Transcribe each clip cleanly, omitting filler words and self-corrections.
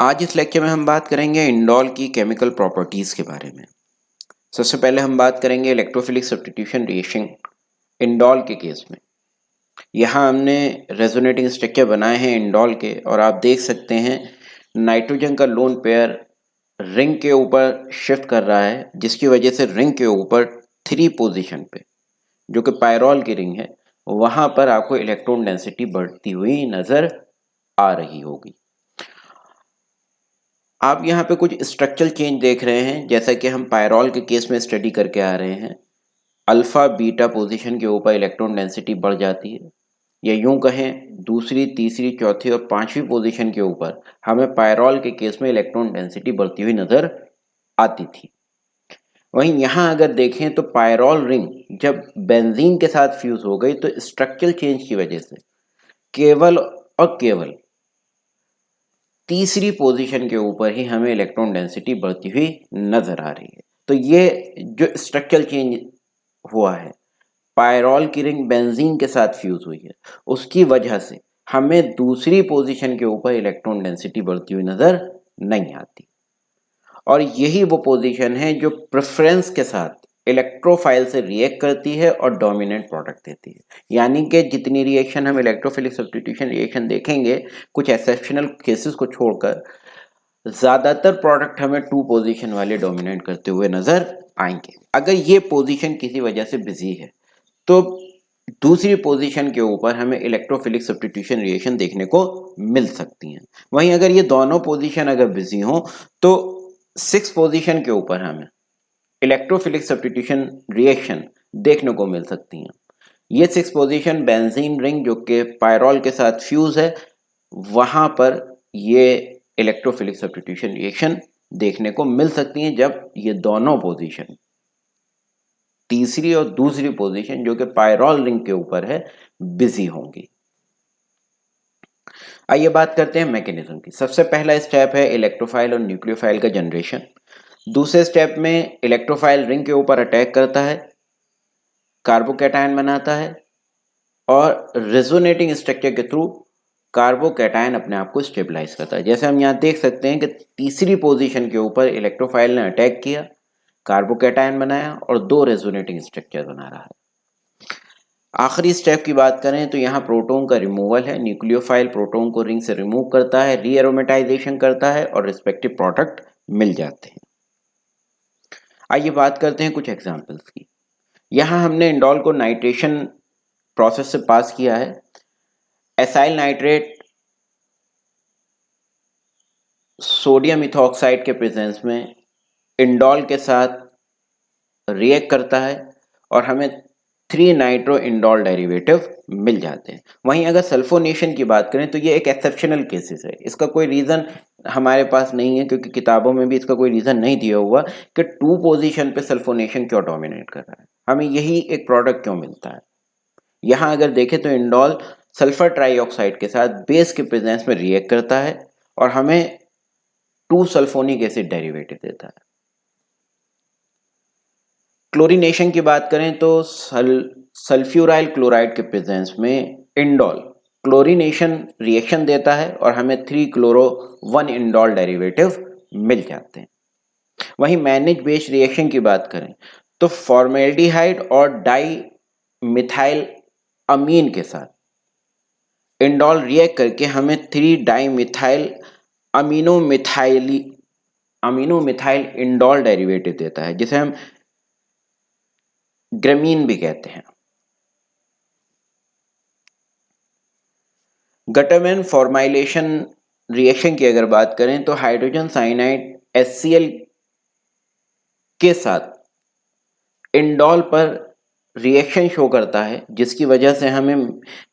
आज इस लेक्चर में हम बात करेंगे इंडोल की केमिकल प्रॉपर्टीज के बारे में। सबसे पहले हम बात करेंगे इलेक्ट्रोफिलिक सब्स्टिट्यूशन रिएक्शन इंडोल के केस में। यहाँ हमने रेजोनेटिंग स्ट्रक्चर बनाए हैं इंडोल के और आप देख सकते हैं नाइट्रोजन का लोन पेयर रिंग के ऊपर शिफ्ट कर रहा है, जिसकी वजह से रिंग के ऊपर 3 पोजीशन पे, जो कि पायरोल की रिंग है, वहां पर आपको इलेक्ट्रॉन डेंसिटी बढ़ती हुई नजर आ रही होगी। आप यहाँ पे कुछ स्ट्रक्चरल चेंज देख रहे हैं, जैसा कि हम पायरोल के केस में स्टडी करके आ रहे हैं। अल्फा बीटा पोजीशन के ऊपर इलेक्ट्रॉन डेंसिटी बढ़ जाती है, या यूं कहें दूसरी तीसरी चौथी और पांचवी पोजीशन के ऊपर हमें पायरोल के केस में इलेक्ट्रॉन डेंसिटी बढ़ती हुई नजर आती थी। वहीं यहाँ अगर देखें तो पायरोल रिंग जब बेंजीन के साथ फ्यूज हो गई तो स्ट्रक्चरल चेंज की वजह से केवल और केवल तीसरी पोजीशन के ऊपर ही हमें इलेक्ट्रॉन डेंसिटी बढ़ती हुई नजर आ रही है। तो ये जो स्ट्रक्चरल चेंज हुआ है, पायरोल की रिंग बेंजीन के साथ फ्यूज हुई है, उसकी वजह से हमें दूसरी पोजीशन के ऊपर इलेक्ट्रॉन डेंसिटी बढ़ती हुई नजर नहीं आती। और यही वो पोजीशन है जो प्रेफरेंस के साथ इलेक्ट्रोफाइल से रिएक्ट करती है और डोमिनेंट प्रोडक्ट देती है। यानी कि जितनी रिएक्शन हम इलेक्ट्रोफिलिक सब्स्टिट्यूशन रिएक्शन देखेंगे, कुछ एक्सेप्शनल केसेस को छोड़कर ज्यादातर प्रोडक्ट हमें 2 पोजीशन वाले डोमिनेट करते हुए नजर आएंगे। अगर ये पोजीशन किसी वजह से बिजी है तो दूसरी पोजीशन के ऊपर हमें इलेक्ट्रोफिलिक सब्स्टिट्यूशन रिएक्शन देखने को मिल सकती हैं। वहीं अगर ये दोनों पोजीशन अगर बिजी हो तो 6 पोजीशन के ऊपर हमें इलेक्ट्रोफिलिक सब्स्टिट्यूशन रिएक्शन देखने को मिल सकती हैं। ये 6 पोजीशन बेंजीन रिंग जो कि पायरोल के साथ फ्यूज है, वहां पर ये इलेक्ट्रोफिलिक सब्स्टिट्यूशन रिएक्शन देखने को मिल सकती हैं जब ये दोनों पोजीशन, तीसरी और दूसरी पोजीशन जो कि पायरोल रिंग के ऊपर है, बिजी होंगी। आइए बात करते हैं मैकेनिज्म की। सबसे पहला स्टेप है इलेक्ट्रोफाइल और न्यूक्लियोफाइल का जनरेशन। दूसरे स्टेप में इलेक्ट्रोफाइल रिंग के ऊपर अटैक करता है, कार्बोकैटायन बनाता है और रेजोनेटिंग स्ट्रक्चर के थ्रू कार्बोकैटायन अपने आप को स्टेबलाइज करता है। जैसे हम यहाँ देख सकते हैं कि तीसरी पोजीशन के ऊपर इलेक्ट्रोफाइल ने अटैक किया, कार्बोकैटायन बनाया और 2 रेजोनेटिंग स्ट्रक्चर बना रहा है। आखिरी स्टेप की बात करें तो यहाँ प्रोटॉन का रिमूवल है। न्यूक्लियोफाइल प्रोटॉन को रिंग से रिमूव करता है, रीएरोमेटाइजेशन करता है और रिस्पेक्टिव प्रोडक्ट मिल जाते हैं। आइए बात करते हैं कुछ एग्जांपल्स की। यहाँ हमने इंडोल को नाइट्रेशन प्रोसेस से पास किया है। एसाइल नाइट्रेट सोडियम इथॉक्साइड के प्रेजेंस में इंडोल के साथ रिएक्ट करता है और हमें 3 नाइट्रो इंडोल डेरिवेटिव मिल जाते हैं। वहीं अगर सल्फोनेशन की बात करें तो ये एक एक्सेप्शनल केसेस है। इसका कोई रीज़न हमारे पास नहीं है, क्योंकि किताबों में भी इसका कोई रीज़न नहीं दिया हुआ कि 2 पोजीशन पे सल्फोनेशन क्यों डोमिनेट कर रहा है, हमें यही एक प्रोडक्ट क्यों मिलता है। यहाँ अगर देखें तो इंडोल सल्फर ट्राईऑक्साइड के साथ बेस के प्रेजेंस में रिएक्ट करता है और हमें 2 सल्फोनिक एसिड डेरिवेटिव देता है। क्लोरीनेशन की बात करें तो सल्फ्यूराइल क्लोराइड के प्रेजेंस में इंडोल क्लोरीनेशन रिएक्शन देता है और हमें 3 क्लोरो 1 इंडोल डेरिवेटिव मिल जाते हैं। वहीं मैनेज बेस रिएक्शन की बात करें तो फॉर्मेल्डिहाइड और डाई मिथाइल अमीन के साथ इंडोल रिएक्ट करके हमें 3 di methyl amino methyl indole derivative देता है, जिसे हम ग्रामीन भी कहते हैं। गटरमैन फॉर्माइलेशन रिएक्शन की अगर बात करें तो हाइड्रोजन साइनाइड HCl के साथ इंडोल पर रिएक्शन शो करता है, जिसकी वजह से हमें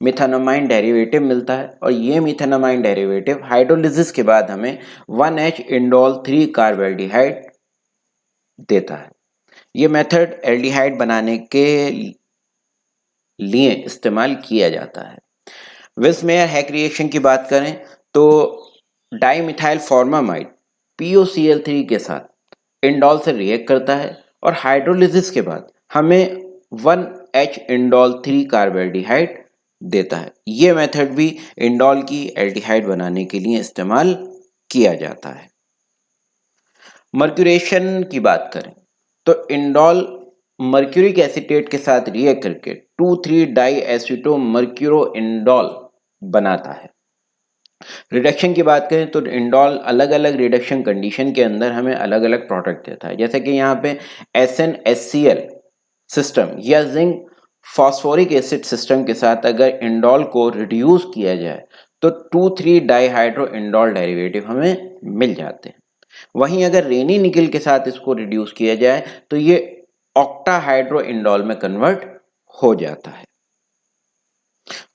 मिथानमाइन डेरिवेटिव मिलता है और ये मिथानमाइन डेरिवेटिव हाइड्रोलिसिस के बाद हमें 1H इंडोल 3 कार्बोल्डिहाइड देता है। ये मेथड एल्डिहाइड बनाने के लिए इस्तेमाल किया जाता है। विल्समेयर हैक रिएक्शन की बात करें तो डाईमिथाइल फॉर्मामाइड POCl3 के साथ इंडोल से रिएक्ट करता है और हाइड्रोलिसिस के बाद हमें 1H इंडोल 3 कार्बोल्डिहाइड देता है। ये मेथड भी इंडोल की एल्डिहाइड बनाने के लिए इस्तेमाल किया जाता है। मर्क्यूरेशन की बात करें तो इंडोल मर्क्यूरिक एसीटेट के साथ रिएक्ट करके 2,3 डाई एसीटो मर्क्यूरो इंडोल बनाता है। रिडक्शन की बात करें तो इंडोल अलग अलग रिडक्शन कंडीशन के अंदर हमें अलग अलग प्रोडक्ट देता है, जैसे कि यहाँ पे SnHCl सिस्टम या जिंक फॉस्फोरिक एसिड सिस्टम के साथ अगर इंडोल को रिड्यूस किया जाए तो 2,3 डाईहाइड्रो इंडोल डेरिवेटिव हमें मिल जाते हैं। वहीं अगर रेनी निकल के साथ इसको रिड्यूस किया जाए तो ये ऑक्टाहाइड्रो इंडोल में कन्वर्ट हो जाता है।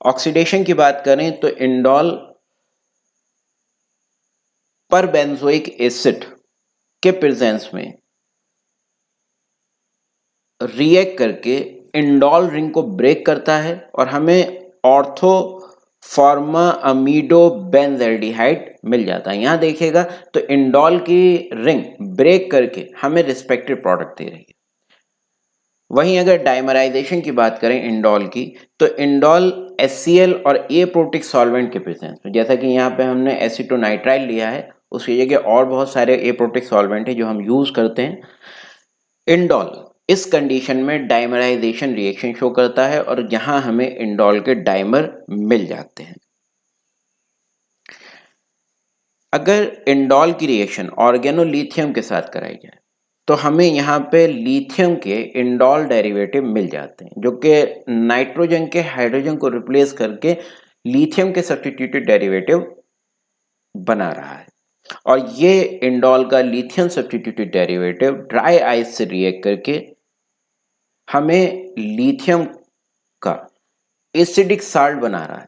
ऑक्सीडेशन की बात करें तो इंडोल पर बेंजोइक एसिड के प्रेजेंस में रिएक्ट करके इंडोल रिंग को ब्रेक करता है और हमें ऑर्थो फॉर्मा अमीडो बेंजल्डिहाइड मिल जाता है। यहां देखिएगा तो इंडोल की रिंग ब्रेक करके हमें रिस्पेक्टिव प्रोडक्ट दे रही है। वहीं अगर डाइमराइजेशन की बात करें इंडोल की तो इंडोल HCl और एप्रोटिक सॉल्वेंट के प्रेजेंस में, जैसा कि यहाँ पे हमने एसीटोनाइट्राइल लिया है उसकी जगह और बहुत सारे एप्रोटिक सॉल्वेंट है जो हम यूज करते हैं। इंडोल इस कंडीशन में डाइमराइजेशन रिएक्शन शो करता है और यहां हमें इंडोल के डाइमर मिल जाते हैं। अगर इंडोल की रिएक्शन ऑर्गेनोलिथियम के साथ कराई जाए तो हमें यहाँ पे लिथियम के इंडोल डेरिवेटिव मिल जाते हैं, जो कि नाइट्रोजन के हाइड्रोजन को रिप्लेस करके लिथियम के सब्स्टिट्यूटेड डेरिवेटिव बना रहा है। और ये इंडोल का lithium substituted derivative dry ice से रिएक्ट करके हमें लिथियम का एसिडिक साल्ट बना रहा है।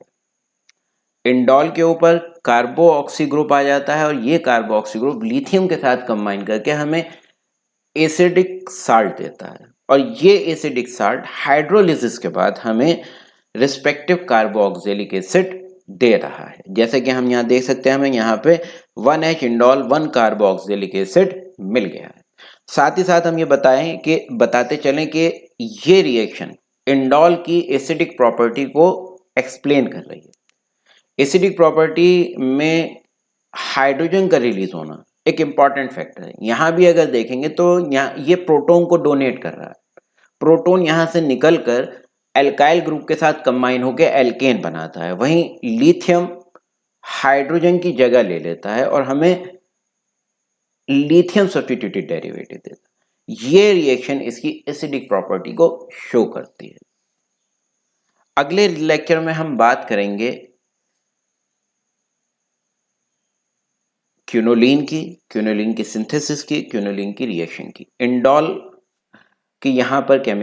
इंडोल के ऊपर कार्बो ऑक्सी ग्रुप आ जाता है और ये कार्बो ऑक्सी ग्रुप लिथियम के साथ कंबाइन करके हमें एसिडिक साल्ट देता है और ये एसिडिक साल्ट हाइड्रोलिसिस के बाद हमें रिस्पेक्टिव कार्बोक्सिलिक एसिड दे रहा है। जैसे कि हम यहाँ देख सकते हैं हमें यहाँ पे 1H इंडोल 1 कार्बोक्सिलिक एसिड मिल गया है। साथ ही साथ हम ये बताते चलें कि ये रिएक्शन इंडोल की एसिडिक प्रॉपर्टी को एक्सप्लेन कर रही है। एसिडिक प्रॉपर्टी में हाइड्रोजन का रिलीज होना एक इंपॉर्टेंट फैक्टर है। यहां भी अगर देखेंगे तो यहाँ ये प्रोटॉन को डोनेट कर रहा है। प्रोटॉन यहां से निकलकर एल्काइल ग्रुप के साथ कंबाइन होकर एल्केन बनाता है, वहीं लिथियम हाइड्रोजन की जगह ले लेता है और हमें लिथियम सब्स्टिट्यूटेड डेरिवेटिव देता है। ये रिएक्शन इसकी एसिडिक प्रॉपर्टी को शो करती है। अगले लेक्चर में हम बात करेंगे क्विनोलिन की सिंथेसिस की, क्विनोलिन की रिएक्शन की। इंडोल की यहाँ पर